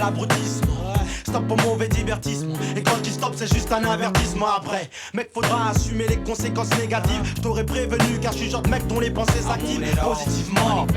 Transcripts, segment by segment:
l'abrutisme. Stop au mauvais divertissement. Et quand je dis stop, c'est juste un avertissement. Après, mec, faudra assumer les conséquences négatives. Je t'aurais prévenu car je suis genre de mec dont les pensées s'activent positivement.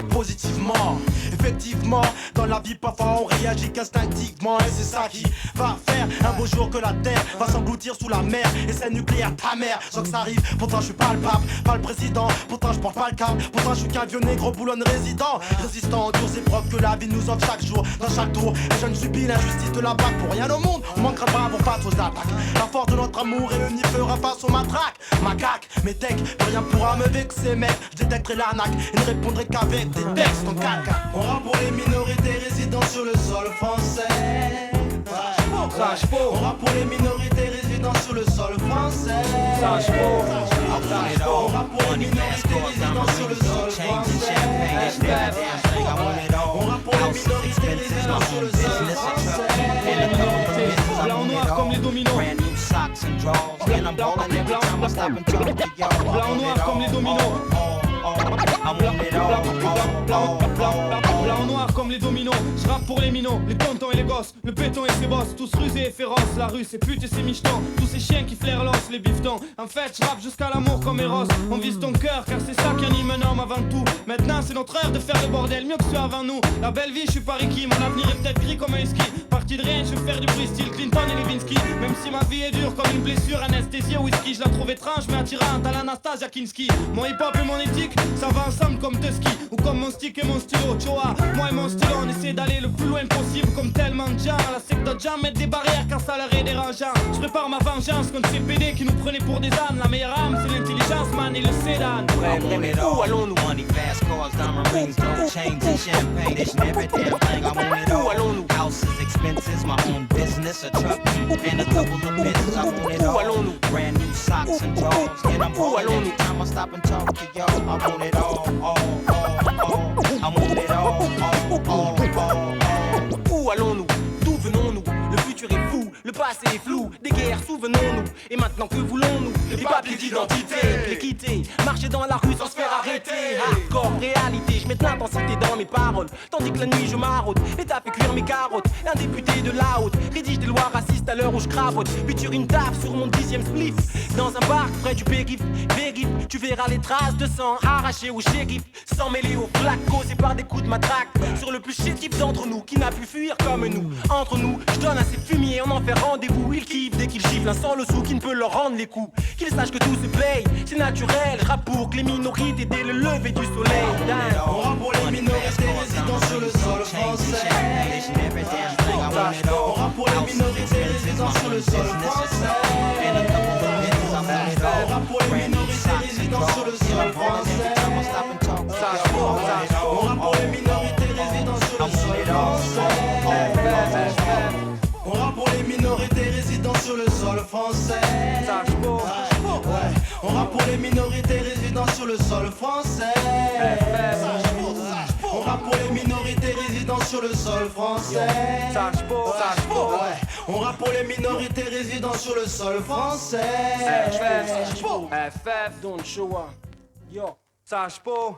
Positivement, effectivement, dans la vie parfois on réagit qu'instinctivement. Et c'est ça qui va faire un beau jour que la terre va s'engloutir sous la mer. Et c'est nucléaire ta mère, sans que ça arrive. Pourtant je suis pas le pape, pas le président. Pourtant je porte pas le câble, pourtant je suis qu'un vieux négro boulonne résident. Résistant aux dures épreuves que la vie nous offre chaque jour. Dans chaque tour, et je ne subis l'injustice de la bague. Pour rien au monde, on manquera pas pour face aux attaques. La force de notre amour réunie fera face aux matraques. Macaque, mes decks, rien pourra me vexer mec. Je détecterai l'arnaque et ne répondrai qu'avec des textes en caca. On rappe pour les minorités résidant sur le sol français. On rappe pour les minorités résidant sur le sol français. On rappe pour les minorités résidant sur le sol français. On rappe pour les minorités résidant sur le sol français. Blanc noir comme les dominos. Blanc noir comme les dominos. Blanc noir comme les dominos. Je rappe pour les minots, les tontons et les gosses. Le béton et ses bosses, tous rusés et féroces. La rue c'est pute et c'est michetons. Tous ces chiens qui flairent l'os, les bifetons. En fait je rappe jusqu'à l'amour comme Eros. On vise ton cœur car c'est ça qui anime un homme avant tout. Maintenant c'est notre heure de faire le bordel, mieux que ceux avant nous. La belle vie je suis pas Ricky, mon avenir est peut-être gris comme un ski. Parti de rien je veux faire du bruit style Clinton et Lewinsky. Même si ma vie est dure comme une blessure, anesthésie au whisky. Je la trouve étrange mais attirante à l'Anastasia Kinski. Mon hip hop et mon éthique, ça va ensemble comme deux skis. Ou comme mon stick et mon stylo, Choa. Moi et mon stylo on essaie d'aller le plus loin possible. Comme tellement de gens, la secte d'autres gens mettent des barrières car ça leur est dérangeant. Je prépare ma vengeance contre ces PD qui nous prenaient pour des ânes. La meilleure âme c'est l'intelligence man et le sédan. Ouais mais où allons-nous? Money, fast cars, diamond rings, gold chains and champagne. They should every damn thing, I want it all. Où allons-nous? Houses, expenses, my own business, a truck and a couple of business, I want it all. Où allons-nous? Brand new socks and drawers, and I'm all allons-nous? Time I stop and talk to y'all, I want it all, I want it all. Où allons-nous? D'où venons-nous? Le futur est fou, le passé est flou. Des guerres, souvenons-nous. Et maintenant que voulons-nous? Les papiers d'identité. Les quitter, marcher dans la rue sans se faire arrêter. Hardcore, réalité, je mets de l'intensité dans mes paroles. Tandis que la nuit je maraude, l'État fait cuire mes carottes. Un député de la haute rédige des lois racistes à l'heure où je cravote. Puis tu une taf sur mon 10e spliff. Dans un bar près du périph', tu verras les traces de sang arrachées au shérif. Sans mêler aux flaques causées par des coups de matraque. Sur le plus chétif d'entre nous, qui n'a pu fuir comme nous. Entre nous, je donne à ces fumiers, on en fait rendez-vous. Ils kiffent dès qu'ils giflent un sans le sou qui ne peut leur rendre les coups. Qu'ils sachent que tout se paye, c'est naturel. Rap pour que les minorités dès le lever du soleil. On rappe pour les minorités résidant sur le sol français. On rappe pour les minorités résidant sur le sol français. On rappe pour les minorités résidant sur le sol français. On rappe pour les minorités résidant sur le sol français. On rappe pour les minorités résidant sur le sol français. On rappe pour les minorités résidant sur le sol français. On rappe pour les minorités résidant sur le sol français. On rappe pour les minorités résidant sur le sol français. FF, don't show up. Yo, Sage Po.